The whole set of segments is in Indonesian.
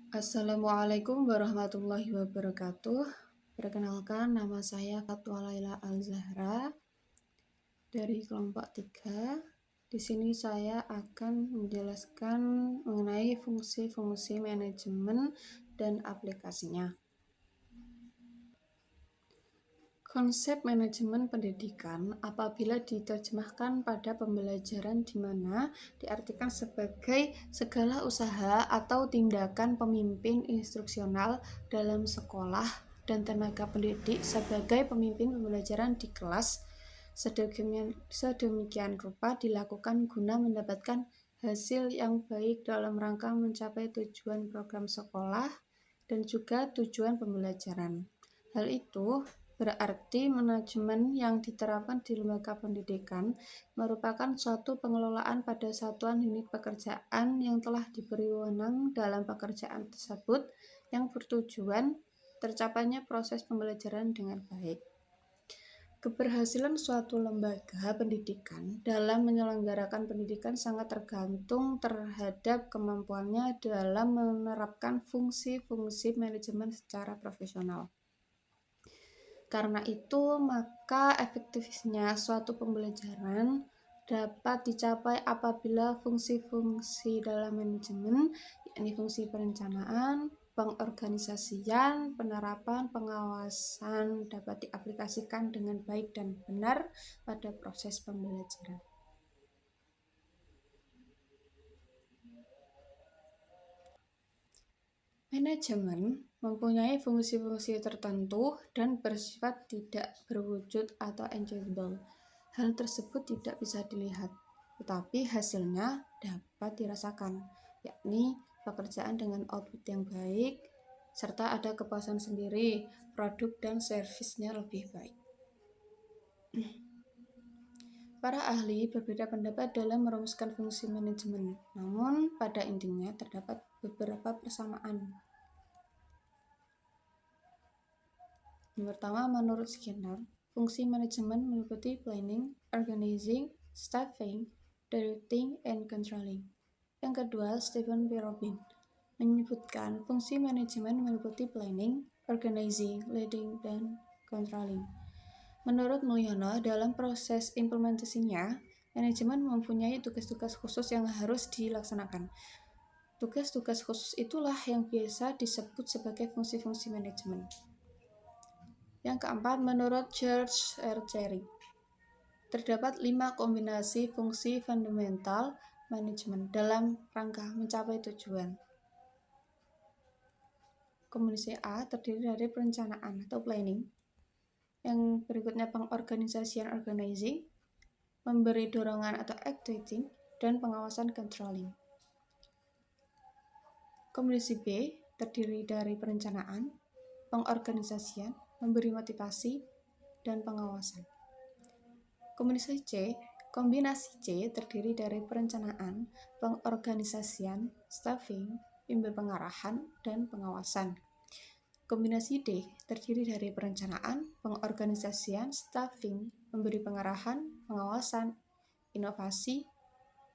Assalamualaikum warahmatullahi wabarakatuh. Perkenalkan, nama saya Fatwa Laila Al-Zahra dari kelompok 3. Di sini saya akan menjelaskan mengenai fungsi-fungsi manajemen dan aplikasinya. Konsep manajemen pendidikan apabila diterjemahkan pada pembelajaran di mana diartikan sebagai segala usaha atau tindakan pemimpin instruksional dalam sekolah dan tenaga pendidik sebagai pemimpin pembelajaran di kelas sedemikian rupa dilakukan guna mendapatkan hasil yang baik dalam rangka mencapai tujuan program sekolah dan juga tujuan pembelajaran. Hal itu berarti manajemen yang diterapkan di lembaga pendidikan merupakan suatu pengelolaan pada satuan unit pekerjaan yang telah diberi wewenang dalam pekerjaan tersebut yang bertujuan tercapainya proses pembelajaran dengan baik. Keberhasilan suatu lembaga pendidikan dalam menyelenggarakan pendidikan sangat tergantung terhadap kemampuannya dalam menerapkan fungsi-fungsi manajemen secara profesional. Karena itu, maka efektivitasnya suatu pembelajaran dapat dicapai apabila fungsi-fungsi dalam manajemen, yakni fungsi perencanaan, pengorganisasian, penerapan, pengawasan dapat diaplikasikan dengan baik dan benar pada proses pembelajaran. Manajemen mempunyai fungsi-fungsi tertentu dan bersifat tidak berwujud atau intangible. Hal tersebut tidak bisa dilihat, tetapi hasilnya dapat dirasakan, yakni pekerjaan dengan output yang baik, serta ada kepuasan sendiri, produk dan servisnya lebih baik. Para ahli berbeda pendapat dalam merumuskan fungsi manajemen, namun pada intinya terdapat beberapa persamaan. Yang pertama, menurut Skinner, fungsi manajemen meliputi planning, organizing, staffing, directing, and controlling. Yang kedua, Stephen P. Robin menyebutkan fungsi manajemen meliputi planning, organizing, leading, dan controlling. Menurut Mulyono, dalam proses implementasinya, manajemen mempunyai tugas-tugas khusus yang harus dilaksanakan. Tugas-tugas khusus itulah yang biasa disebut sebagai fungsi-fungsi manajemen. Yang keempat, menurut George R. Cherry, terdapat 5 kombinasi fungsi fundamental manajemen dalam rangka mencapai tujuan. Kombinasi A terdiri dari perencanaan atau planning. Yang berikutnya pengorganisasian organizing, memberi dorongan atau activating, dan pengawasan controlling. Kombinasi B terdiri dari perencanaan, pengorganisasian, memberi motivasi, dan pengawasan. Kombinasi C terdiri dari perencanaan, pengorganisasian, staffing, memberi pengarahan, dan pengawasan. Kombinasi D terdiri dari perencanaan, pengorganisasian, staffing, memberi pengarahan, pengawasan, inovasi,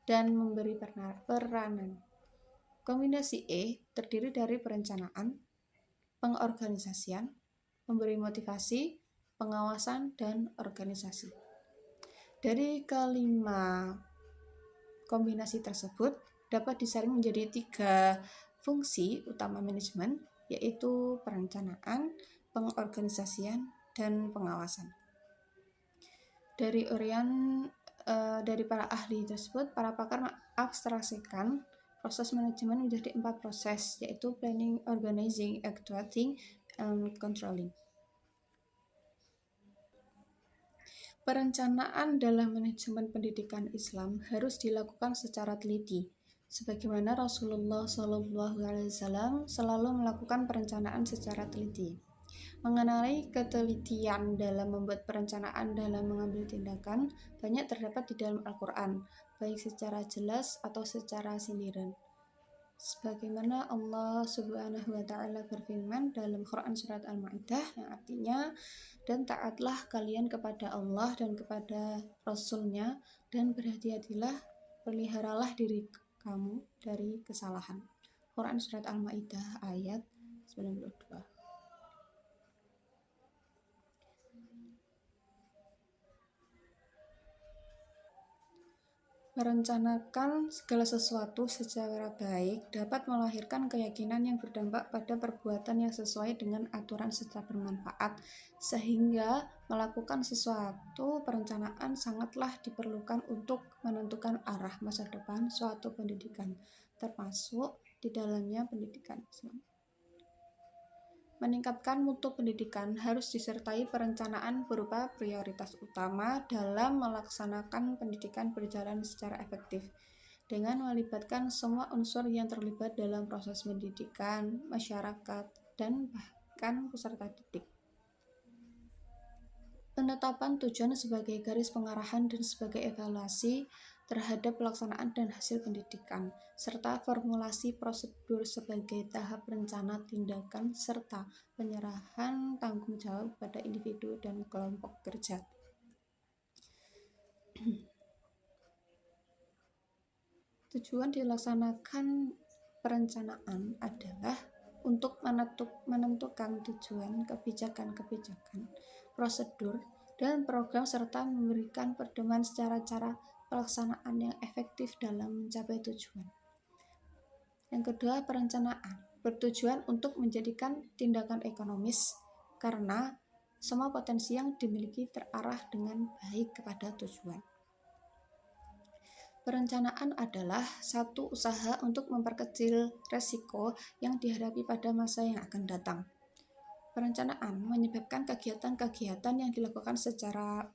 dan memberi peranan. Kombinasi E terdiri dari perencanaan, pengorganisasian, memberi motivasi, pengawasan, dan organisasi. Dari kelima kombinasi tersebut dapat disaring menjadi 3 fungsi utama manajemen, yaitu perencanaan, pengorganisasian, dan pengawasan. Dari urian dari para ahli tersebut, para pakar mengabstraksikan proses manajemen menjadi 4 proses, yaitu planning, organizing, activating, and controlling. Perencanaan dalam manajemen pendidikan Islam harus dilakukan secara teliti, sebagaimana Rasulullah SAW selalu melakukan perencanaan secara teliti. Mengenai ketelitian dalam membuat perencanaan dalam mengambil tindakan banyak terdapat di dalam Al-Quran, baik secara jelas atau secara sindiran. Sebagaimana Allah Subhanahu wa Ta'ala berfirman dalam Quran Surat Al-Ma'idah, yang artinya, dan taatlah kalian kepada Allah dan kepada Rasul-Nya, dan berhati-hatilah, peliharalah diri kamu dari kesalahan. Quran Surat Al-Ma'idah ayat 92. Merencanakan segala sesuatu secara baik dapat melahirkan keyakinan yang berdampak pada perbuatan yang sesuai dengan aturan serta bermanfaat, sehingga melakukan sesuatu perencanaan sangatlah diperlukan untuk menentukan arah masa depan suatu pendidikan, termasuk di dalamnya pendidikan Islam. Meningkatkan mutu pendidikan harus disertai perencanaan berupa prioritas utama dalam melaksanakan pendidikan berjalan secara efektif, dengan melibatkan semua unsur yang terlibat dalam proses pendidikan, masyarakat, dan bahkan peserta didik. Penetapan tujuan sebagai garis pengarahan dan sebagai evaluasi terhadap pelaksanaan dan hasil pendidikan, serta formulasi prosedur sebagai tahap rencana tindakan serta penyerahan tanggung jawab pada individu dan kelompok kerja. Tujuan dilaksanakan perencanaan adalah untuk menentukan tujuan kebijakan-kebijakan, prosedur, dan program serta memberikan pedoman secara cara pelaksanaan yang efektif dalam mencapai tujuan. Yang kedua, perencanaan bertujuan untuk menjadikan tindakan ekonomis karena semua potensi yang dimiliki terarah dengan baik kepada tujuan. Perencanaan adalah satu usaha untuk memperkecil resiko yang dihadapi pada masa yang akan datang. Perencanaan menyebabkan kegiatan-kegiatan yang dilakukan secara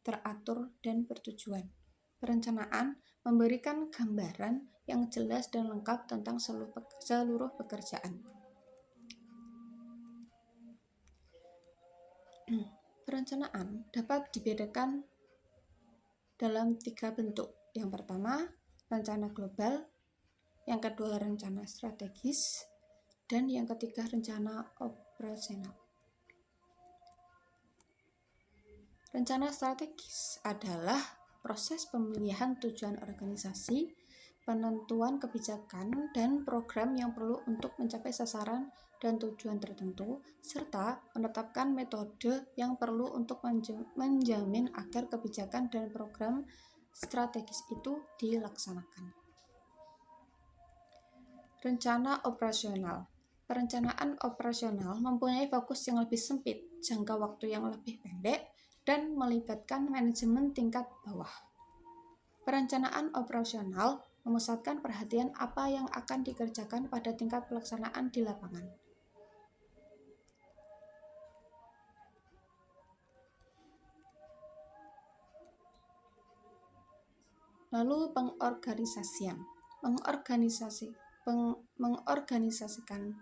teratur dan bertujuan. Perencanaan memberikan gambaran yang jelas dan lengkap tentang seluruh pekerjaan. Perencanaan dapat dibedakan dalam 3 bentuk. Yang pertama, rencana global, yang kedua rencana strategis, dan yang ketiga rencana operasional. Rencana strategis adalah proses pemilihan tujuan organisasi, penentuan kebijakan dan program yang perlu untuk mencapai sasaran dan tujuan tertentu, serta menetapkan metode yang perlu untuk menjamin agar kebijakan dan program strategis itu dilaksanakan. Rencana operasional. Perencanaan operasional mempunyai fokus yang lebih sempit, jangka waktu yang lebih pendek, dan melibatkan manajemen tingkat bawah. Perencanaan operasional memusatkan perhatian apa yang akan dikerjakan pada tingkat pelaksanaan di lapangan. Lalu pengorganisasian. Mengorganisasikan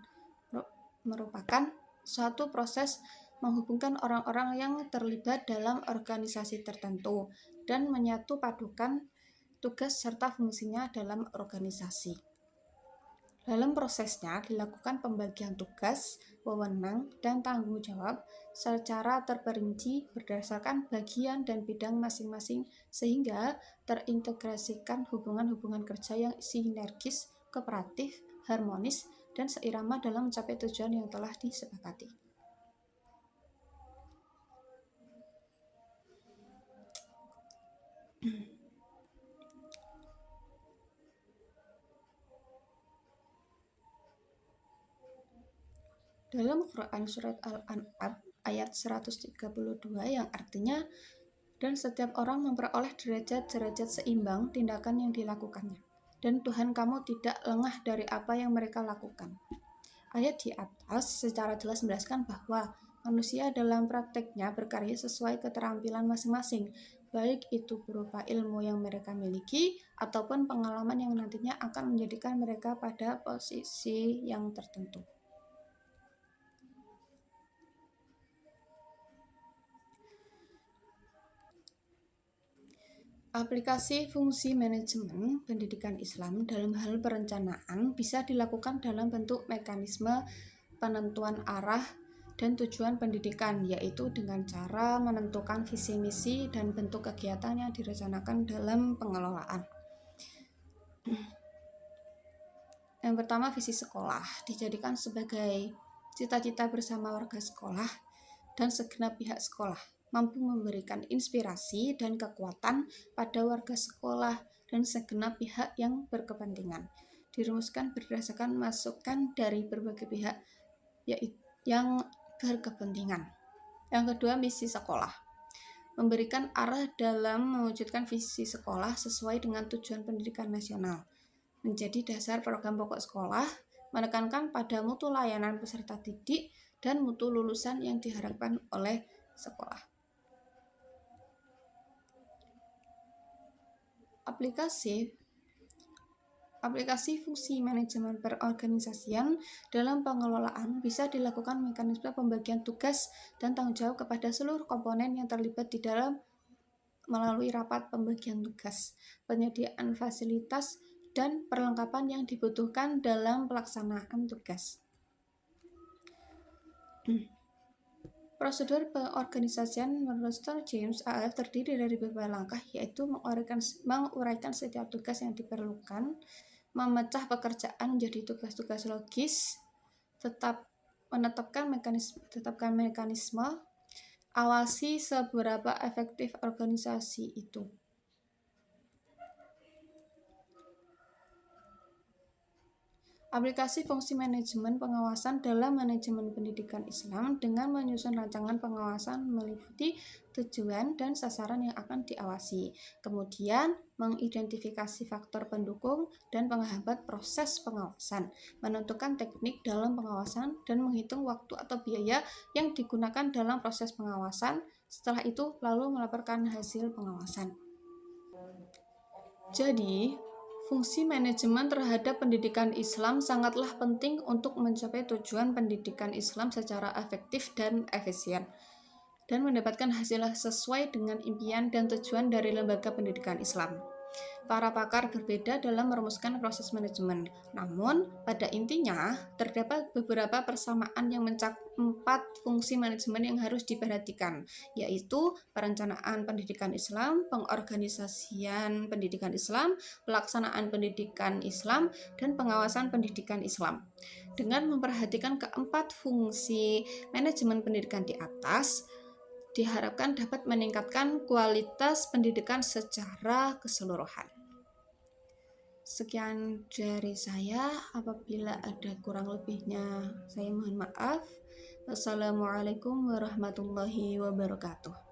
merupakan suatu proses menghubungkan orang-orang yang terlibat dalam organisasi tertentu dan menyatu padukan tugas serta fungsinya dalam organisasi. Dalam prosesnya dilakukan pembagian tugas, wewenang, dan tanggung jawab secara terperinci berdasarkan bagian dan bidang masing-masing sehingga terintegrasikan hubungan-hubungan kerja yang sinergis, kooperatif, harmonis, dan seirama dalam mencapai tujuan yang telah disepakati. Dalam Quran Surat Al-An'am ayat 132 yang artinya, dan setiap orang memperoleh derajat-derajat seimbang tindakan yang dilakukannya, dan Tuhan kamu tidak lengah dari apa yang mereka lakukan. Ayat di atas secara jelas menjelaskan bahwa manusia dalam prakteknya berkarya sesuai keterampilan masing-masing, baik itu berupa ilmu yang mereka miliki ataupun pengalaman yang nantinya akan menjadikan mereka pada posisi yang tertentu. Aplikasi fungsi manajemen pendidikan Islam dalam hal perencanaan bisa dilakukan dalam bentuk mekanisme penentuan arah dan tujuan pendidikan, yaitu dengan cara menentukan visi misi dan bentuk kegiatan yang direncanakan dalam pengelolaan. Yang pertama, visi sekolah dijadikan sebagai cita-cita bersama warga sekolah dan segenap pihak sekolah, mampu memberikan inspirasi dan kekuatan pada warga sekolah dan segenap pihak yang berkepentingan. Dirumuskan berdasarkan masukan dari berbagai pihak yang berkepentingan. Yang kedua, misi sekolah. Memberikan arah dalam mewujudkan visi sekolah sesuai dengan tujuan pendidikan nasional. Menjadi dasar program pokok sekolah, menekankan pada mutu layanan peserta didik dan mutu lulusan yang diharapkan oleh sekolah. Aplikasi fungsi manajemen perorganisasian dalam pengelolaan bisa dilakukan mekanisme pembagian tugas dan tanggung jawab kepada seluruh komponen yang terlibat di dalam melalui rapat pembagian tugas, penyediaan fasilitas, dan perlengkapan yang dibutuhkan dalam pelaksanaan tugas. Prosedur pengorganisasian menurut Sir James AF terdiri dari beberapa langkah, yaitu menguraikan setiap tugas yang diperlukan, memecah pekerjaan menjadi tugas-tugas logis, tetapkan mekanisme, awasi seberapa efektif organisasi itu. Aplikasi fungsi manajemen pengawasan dalam manajemen pendidikan Islam dengan menyusun rancangan pengawasan meliputi tujuan dan sasaran yang akan diawasi. Kemudian, mengidentifikasi faktor pendukung dan penghambat proses pengawasan, menentukan teknik dalam pengawasan, dan menghitung waktu atau biaya yang digunakan dalam proses pengawasan. Setelah itu, lalu melaporkan hasil pengawasan. Jadi, fungsi manajemen terhadap pendidikan Islam sangatlah penting untuk mencapai tujuan pendidikan Islam secara efektif dan efisien, dan mendapatkan hasil sesuai dengan impian dan tujuan dari lembaga pendidikan Islam. Para pakar berbeda dalam merumuskan proses manajemen, namun pada intinya terdapat beberapa persamaan yang mencakup 4 fungsi manajemen yang harus diperhatikan, yaitu perencanaan pendidikan Islam, pengorganisasian pendidikan Islam, pelaksanaan pendidikan Islam, dan pengawasan pendidikan Islam. Dengan memperhatikan keempat fungsi manajemen pendidikan di atas, diharapkan dapat meningkatkan kualitas pendidikan secara keseluruhan. Sekian dari saya, apabila ada kurang lebihnya saya mohon maaf. Wassalamualaikum warahmatullahi wabarakatuh.